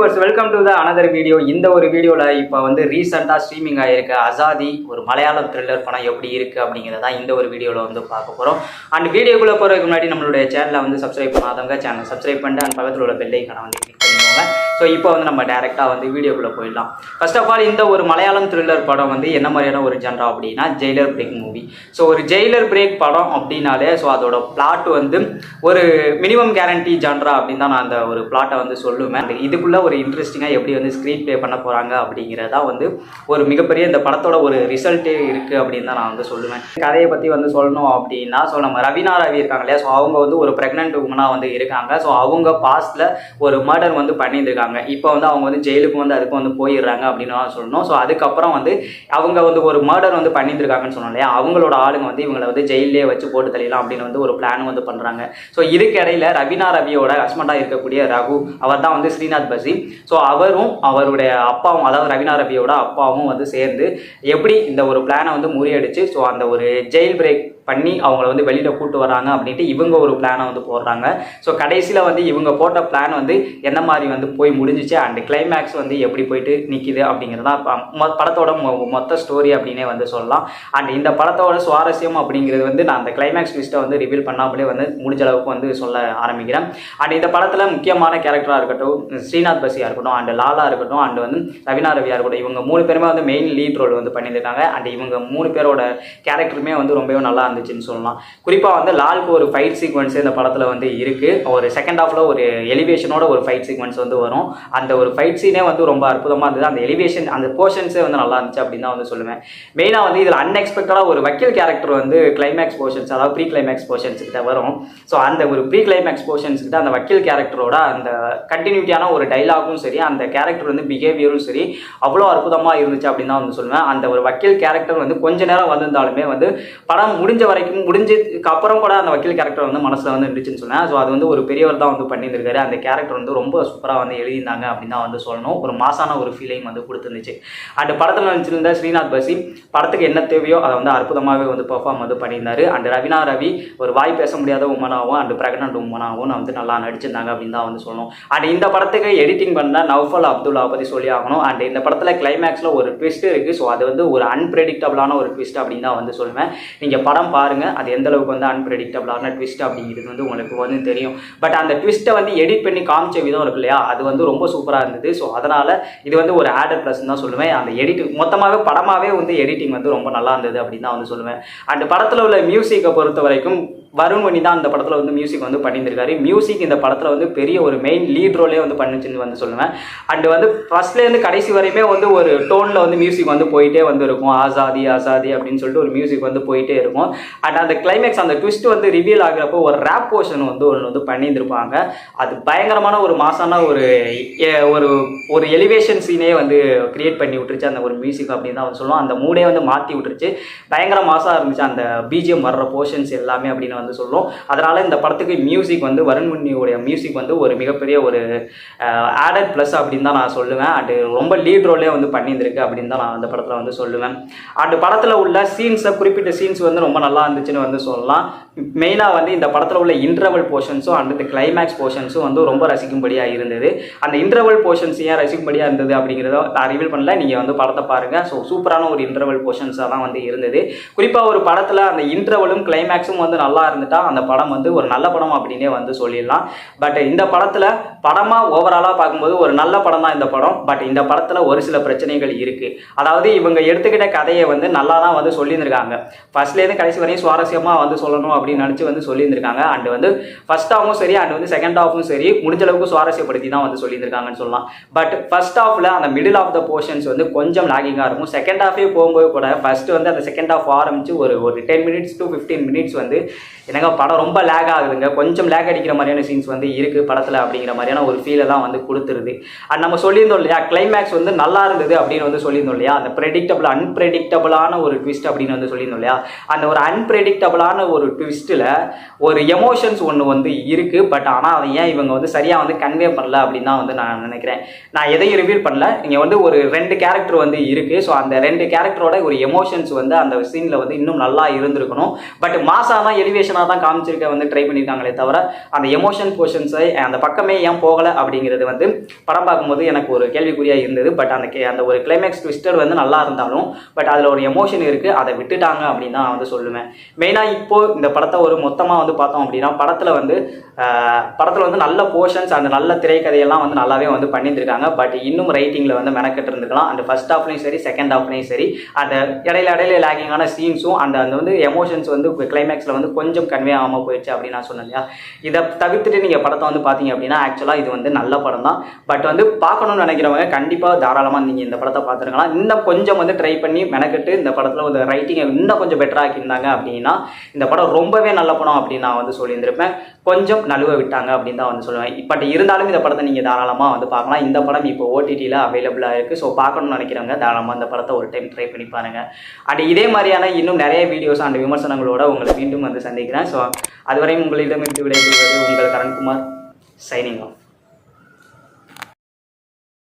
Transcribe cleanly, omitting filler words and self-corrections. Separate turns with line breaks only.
viewers, welcome to the another video. இந்த ஒரு வீடியோல இப்போ வந்து ரீசெண்டா ஸ்ட்ரீமிங் ஆயிருக்க அசாதி ஒரு மலையாளம் த்ரில்லர் படம் எப்படி இருக்கு அப்படிங்கறத இந்த ஒரு வீடியோல வந்து பார்க்க போறோம். அண்ட் வீடியோக்குள்ள போறதுக்கு முன்னாடி நம்மளுடைய சேனலை வந்து சப்ஸ்கிரைப் பண்ணாதவங்க சேனலை சப்ஸ்கிரைப் பண்ணிட்டு அந்த பக்கத்துல உள்ள பெல் ஐகானை வந்து கிளிக் பண்ணிக்கோங்க. ஸோ இப்போ வந்து நம்ம டைரக்டா வந்து வீடியோக்குள்ள போயிடலாம். ஃபர்ஸ்ட் ஆஃப் ஆல் இந்த ஒரு மலையாளம் த்ரில்லர் படம் வந்து என்ன மாதிரியான ஒரு ஜென்ரா அப்படின்னா ஜெயிலர் பிரேக் மூவி. ஸோ ஒரு ஜெயிலர் பிரேக் படம் அப்படின்னாலே ஸோ அதோட பிளாட் வந்து ஒரு மினிமம் கேரண்டி ஜென்ரா அப்படின்னு தான் நான் அந்த ஒரு பிளாட்டை வந்து சொல்லுவேன். இதுக்குள்ள ஒரு இன்ட்ரெஸ்டிங்காக எப்படி வந்து ஸ்க்ரீன் ப்ளே பண்ண போகிறாங்க அப்படிங்கிறதா வந்து ஒரு மிகப்பெரிய இந்த படத்தோட ஒரு ரிசல்ட்டே இருக்குது அப்படின்னு தான் நான் வந்து சொல்லுவேன். கதையை பற்றி வந்து சொல்லணும் அப்படின்னா ஸோ நம்ம ரவீனா ரவி இருக்காங்க இல்லையா, ஸோ அவங்க வந்து ஒரு ப்ரெக்னென்ட் உமனாக வந்து இருக்காங்க. ஸோ அவங்க பாஸ்ட்டில் ஒரு மர்டர் வந்து பண்ணியிருக்காங்க. இப்போ வந்து அவங்க வந்து ஜெயிலுக்கு வந்து அதுக்கு வந்து போயிடுறாங்க அப்படின்னு தான் சொல்லணும். ஸோ அதுக்கப்புறம் வந்து அவங்க வந்து ஒரு மர்டர் வந்து பண்ணியிருக்காங்கன்னு சொன்னோம் இல்லையா, அவங்களோட ஆளுங்க வந்து இவங்களை வந்து ஜெயிலே வச்சு போட்டு தள்ளிடலாம் அப்படின்னு வந்து ஒரு பிளான் வந்து பண்ணுறாங்க. ஸோ இதுக்கு இடையில ரவீனா ரவியோட ஹஸ்பண்டாக இருக்கக்கூடிய ரகு, அவர் தான் வந்து ஸ்ரீநாத் பசி. ஸோ அவரும் அவருடைய அப்பாவும், அதாவது ரவீனா ரவியோட அப்பாவும் வந்து சேர்ந்து எப்படி இந்த ஒரு பிளானை வந்து முறியடிச்சு ஸோ அந்த ஒரு ஜெயில் பிரேக் பண்ணி அவங்கள வந்து வெளியில் கூட்டு வராங்க அப்படின்ட்டு இவங்க ஒரு பிளானை வந்து போடுறாங்க. ஸோ கடைசியில் வந்து இவங்க போட்ட பிளான் வந்து என்ன மாதிரி வந்து போய் முடிஞ்சிச்சு அண்ட் கிளைமேக்ஸ் வந்து எப்படி போயிட்டு நிற்கிது அப்படிங்கிறதா படத்தோட மொத்த ஸ்டோரி அப்படின்னே வந்து சொல்லலாம். அண்ட் இந்த படத்தோட சுவாரஸ்யம் அப்படிங்கிறது வந்து நான் அந்த கிளைமேக்ஸ் ட்விஸ்ட்டை வந்து ரிவீல் பண்ணாமலே வந்து முடிஞ்ச அளவுக்கு வந்து சொல்ல ஆரம்பிக்கிறேன். அண்ட் இந்த படத்தில் முக்கியமான கேரக்டராக இருக்கட்டும், ஸ்ரீநாத் பசியாக இருக்கட்டும் அண்ட் லாலா இருக்கட்டும் அண்ட் வந்து ரவீனா ரவியாக இருக்கட்டும், இவங்க 3 பேருமே வந்து மெயின் லீட் ரோல் வந்து பண்ணியிருக்காங்க. அண்ட் இவங்க 3 பேரோட கேரக்டருமே வந்து ரொம்பவே நல்லா இருந்துச்சுன்னு சொல்லலாம். குறிப்பாக வந்து லாலுக்கு ஒரு ஃபைட் சீக்வன்ஸ் இந்த படத்தில் வந்து இருக்குது. ஒரு செகண்ட் ஹாஃபில் ஒரு எலிவேஷனோட ஒரு ஃபைட் சீக்வன்ஸ் வந்து வரும். அந்த ஒரு ஃபைட் சீனே வந்து ரொம்ப அற்புதமாக இருந்தது. அந்த எலிவேஷன் அந்த போர்ஷன்ஸே வந்து நல்லா இருந்துச்சு அப்படின்னு தான் வந்து சொல்லுவேன். மெயினாக வந்து இதில் அன்எக்ஸ்பெக்டடாக ஒரு வக்கீல் கேரக்டர் வந்து கிளைமேக்ஸ் போர்ஷன்ஸ், அதாவது ப்ரீ கிளைமேக்ஸ் போர்ஷன்ஸ் கிட்ட வரும். ஸோ அந்த ஒரு ப்ரீ கிளைமேக்ஸ் போர்ஷன்ஸ் கிட்ட அந்த வக்கீல் கேரக்டரோட அந்த கண்டினியூட்டியான ஒரு டைலாகும் சரி, அந்த கேரக்டர் வந்து பிஹேவியரும் சரி அவ்வளோ அற்புதமாக இருந்துச்சு அப்படின்னு தான் வந்து சொல்லுவேன். அந்த ஒரு வக்கீல் கேரக்டர் வந்து கொஞ்ச நேரம் வந்திருந்தாலுமே வந்து படம் முடிஞ்ச வரைக்கும் முடிஞ்சதுக்கு அப்புறம் கூட அந்த வக்கீல் கேரக்டர் வந்து மனசில் வந்து இருந்துச்சுன்னு சொன்னேன். ஸோ அது வந்து ஒரு பெரியவர் தான் வந்து பண்ணியிருக்காரு. அந்த கேரக்டர் வந்து ரொம்ப சூப்பராக வந்து எழுதியிருந்தாங்க அப்படின்னு தான் வந்து சொல்லணும். ஒரு மாசான ஒரு ஃபீலிங் வந்து கொடுத்துருந்துச்சு. அண்ட் படத்தில் நினச்சிருந்த ஸ்ரீநாத் பசி படத்துக்கு என்ன தேவையோ அதை வந்து அற்புதமாகவே வந்து பெர்ஃபார்ம் வந்து பண்ணியிருந்தாரு. அண்ட் ரவீனா ரவி ஒரு வாய் பேச முடியாத உமனாகவும் அண்ட் பிரெக்னன்ட் உமனாகவும் வந்து நல்லா நடிச்சிருந்தாங்க அப்படின்னு தான் வந்து சொல்லணும். அண்ட் இந்த படத்துக்கு எடிட்டிங் பண்ண நௌஃபல் அப்துல்லா பற்றி சொல்லி ஆகணும். அண்ட் இந்த படத்தில் கிளைமேக்ஸில் ஒரு ட்விஸ்ட் இருக்குது. ஸோ அது வந்து ஒரு அன்பிரெடிக்டபிளான ஒரு ட்விஸ்ட் அப்படின்னு தான் வந்து சொல்லுவேன். நீங்கள் படம் பாருங்கள், அது எந்த அளவுக்கு வந்து அன்பிரெடிக்டபிளான ட்விஸ்ட் அப்படிங்கிறது வந்து உங்களுக்கு வந்து தெரியும். பட் அந்த ட்விஸ்ட்டை வந்து எடிட் பண்ணி காமிச்ச விதம் இருக்கு இல்லையா, அது வந்து ரொம்ப சூப்பராக இருந்தது. ஸோ அதனால் இது வந்து ஒரு ஆடட் ப்ளஸ் தான் சொல்லுவேன். அந்த எடிட்டிங் மொத்தமாகவே படமாகவே வந்து எடிட்டிங் வந்து ரொம்ப நல்லா இருந்தது அப்படின்னு தான் வந்து சொல்லுவேன். அண்ட் படத்தில் உள்ள மியூசிக்கை பொறுத்த வரைக்கும் வருண் வனி தான் அந்த படத்தில் வந்து மியூசிக் வந்து பண்ணியிருக்காரு. மியூசிக் இந்த படத்தில் வந்து பெரிய ஒரு மெயின் லீட் ரோலே வந்து பண்ணிச்சுன்னு வந்து சொல்லுவேன். அண்ட் வந்து ஃபர்ஸ்ட்லேருந்து கடைசி வரையுமே வந்து ஒரு டோனில் வந்து மியூசிக் வந்து போயிட்டே வந்து இருக்கும். ஆசாதி ஆசாதி அப்படின்னு சொல்லிட்டு ஒரு மியூசிக் வந்து போயிட்டே இருக்கும். அண்ட் அந்த கிளைமேக்ஸ் அந்த ட்விஸ்ட் வந்து ரிவீல் ஆகிறப்போ ஒரு ரேப் போர்ஷன் வந்து ஒன்று வந்து பண்ணியிருந்திருப்பாங்க. அது பயங்கரமான ஒரு மாசான ஒரு ஒரு எலிவேஷன் சீனே வந்து கிரியேட் பண்ணி விட்டுருச்சு அந்த ஒரு மியூசிக் அப்படின்னு தான் வந்து சொல்லுவோம். அந்த மூடே வந்து மாற்றி விட்டுருச்சு. பயங்கர மாசாக இருந்துச்சு அந்த பிஜிஎம் வர்ற போர்ஷன்ஸ் எல்லாமே அப்படின்னு வந்து சொல்லுவோம். அதனால இந்த படத்துக்கு மியூசிக் வந்து வருண் வனியோட மியூசிக் வந்து ஒரு மிகப்பெரிய ஒரு ஆடட் ப்ளஸ் அப்படின்னு தான் நான் சொல்லுவேன். அண்ட் ரொம்ப லீட் ரோலே வந்து பண்ணியிருந்திருக்கு அப்படின்னு தான் நான் அந்த படத்தில் வந்து சொல்லுவேன். அண்ட் படத்தில் உள்ள சீன்ஸை குறிப்பிட்ட சீன்ஸ் வந்து ரொம்ப நல்லா இருந்துச்சுன்னு வந்து சொல்லலாம். மெயினாக வந்து இந்த படத்தில் உள்ள இன்டர்வல் போர்ஷன்ஸும் அண்ட் இந்த கிளைமேக்ஸ் போர்ஷன்ஸும் வந்து ரொம்ப ரசிக்கும்படியாக இருந்தது. அந்த இன்டர்வல் போர்ஷன்ஸ் ஏன் ரசிக்கும்படியாக இருந்தது அப்படிங்கிறத நான் ரிவீல் பண்ணல, நீங்கள் வந்து படத்தை பாருங்கள். ஸோ சூப்பரான ஒரு இன்டர்வல் போர்ஷன்ஸாக தான் வந்து இருந்தது. குறிப்பாக ஒரு படத்தில் அந்த இன்டர்வலும் கிளைமேக்ஸும் வந்து நல்லா இருந்துட்டா அந்த படம் வந்து ஒரு நல்ல படம் அப்படின்னே வந்து சொல்லிடலாம். பட் இந்த படத்தில் படமாக ஓவராலாக பார்க்கும்போது ஒரு நல்ல படம் தான் இந்த படம். பட் இந்த படத்தில் ஒரு சில பிரச்சனைகள் இருக்குது. அதாவது இவங்க எடுத்துக்கிட்ட கதையை வந்து நல்லா தான் வந்து சொல்லியிருந்திருக்காங்க. ஃபர்ஸ்ட்லேருந்து கடைசி வரையும் சுவாரஸ்யமாக வந்து சொல்லணும் அப்படின்னு நினச்சி வந்து சொல்லியிருந்திருக்காங்க. அண்ட் வந்து ஃபர்ஸ்ட் ஹாஃபும் சரி அண்ட் வந்து செகண்ட் ஹாஃபும் சரி முடிஞ்ச அளவுக்கு சுவாரஸ்யப்படுத்தி தான் வந்து சொல்லியிருந்திருக்காங்கன்னு சொல்லலாம். பட் ஃபர்ஸ்ட் ஹாஃபில் அந்த மிடில் ஆஃப் த போர்ஷன்ஸ் வந்து கொஞ்சம் லாகிங்காக இருக்கும். செகண்ட் ஹாஃபே போகும்போது கூட ஃபர்ஸ்ட் வந்து அந்த செகண்ட் ஹாஃப் ஆரம்பிச்சு ஒரு 10 minutes to 15 minutes வந்து எனக்கு படம் ரொம்ப லேக் ஆகுதுங்க, கொஞ்சம் லேக் அடிக்கிற மாதிரியான சீன்ஸ் வந்து இருக்குது படத்தில் அப்படிங்கிற மாதிரியான ஒரு ஃபீலை தான் வந்து கொடுத்துருது. அண்ட் நம்ம சொல்லியிருந்தோம் இல்லையா, கிளைமேக்ஸ் வந்து நல்லா இருந்தது அப்படின்னு வந்து சொல்லியிருந்தோம் இல்லையா, அந்த அன்பிரெடிக்டபிளான ஒரு ட்விஸ்ட் அப்படின்னு வந்து சொல்லியிருந்தோம் இல்லையா, அந்த ஒரு அன்பிரெடிக்டபிளான ஒரு ட்விஸ்ட் ட்விஸ்ட்டில் ஒரு எமோஷன்ஸ் ஒன்று வந்து இருக்குது. பட் ஆனால் அதை ஏன் இவங்க வந்து சரியாக வந்து கன்வே பண்ணல அப்படின்னு தான் வந்து நான் நினைக்கிறேன். நான் எதையும் ரிவீல் பண்ணல. இங்கே வந்து ஒரு 2 கேரக்டர் வந்து இருக்குது. ஸோ அந்த 2 கேரக்டரோட ஒரு எமோஷன்ஸ் வந்து அந்த சீனில் வந்து இன்னும் நல்லா இருந்திருக்கணும். பட் மாசாக தான் எலிவேஷனாக தான் காமிச்சிருக்க வந்து ட்ரை பண்ணியிருக்காங்களே தவிர அந்த எமோஷன் போர்ஷன்ஸை அந்த பக்கமே ஏன் போகலை அப்படிங்கிறது வந்து படம் பார்க்கும்போது எனக்கு ஒரு கேள்விக்குறியாக இருந்தது. பட் அந்த ஒரு கிளைமேக்ஸ் ட்விஸ்டர் வந்து நல்லா இருந்தாலும் பட் அதில் ஒரு எமோஷன் இருக்குது, அதை விட்டுட்டாங்க அப்படின்னு தான் வந்து சொல்லுவேன். மெயினாக இப்போது இந்த படத்தை ஒரு மொத்தமாக வந்து பார்த்தோம் அப்படின்னா படத்தில் வந்து நல்ல போர்ஷன்ஸ் அந்த நல்ல திரைக்கதையெல்லாம் வந்து நல்லாவே வந்து பண்ணியிருக்காங்க. பட் இன்னும் ரைட்டிங்கில் வந்து மெனக்கெட்டு இருந்துக்கலாம். அந்த ஃபர்ஸ்ட் ஹாஃப்லையும் சரி செகண்ட் ஹாஃப்லையும் சரி அந்த இடையில லேக்கிங்கான சீன்ஸும் அந்த வந்து எமோஷன்ஸ் வந்து கிளைமேக்ஸில் வந்து கொஞ்சம் கன்வே ஆகாமல் போயிடுச்சு அப்படின்னு நான் சொன்னேன் இல்லையா. இதை தவிர்த்துட்டு நீங்கள் படத்தை வந்து பார்த்தீங்க அப்படின்னா ஆக்சுவலாக இது வந்து நல்ல படம் தான். பட் வந்து பார்க்கணும்னு நினைக்கிறவங்க கண்டிப்பாக தாராளமாக நீங்கள் இந்த படத்தை பார்த்துருக்கலாம். இன்னும் கொஞ்சம் வந்து ட்ரை பண்ணி மெனக்கெட்டு இந்த படத்தில் ஒரு ரைட்டிங்கை இன்னும் கொஞ்சம் பெட்டராக ஆக்கியிருந்தாங்க அப்படின்னா இந்த படம் ரொம்பவே நல்ல படம் அப்படின்னு நான் வந்து சொல்லியிருந்திருப்பேன். கொஞ்சம் நழுவ விட்டாங்க அப்படின்னு தான் வந்து சொல்லுவேன். பட் இருந்தாலும் இந்த படத்தை நீங்கள் தாராளமாக வந்து பார்க்கலாம். இந்த படம் இப்போ OTTயில் அவைலபிளாக இருக்குது. ஸோ பார்க்கணும்னு நினைக்கிறவங்க தாராளமாக இந்த படத்தை ஒரு டைம் ட்ரை பண்ணி பாருங்கள். அண்ட் இதே மாதிரியான இன்னும் நிறைய வீடியோஸ் அண்ட் விமர்சனங்களோட உங்களை மீண்டும் வந்து சந்திக்கிறேன். ஸோ அதுவரையும் உங்களிடமிருந்து விடைபெறுவது உங்கள் கரண்குமார், சைனிங் ஆஃப்.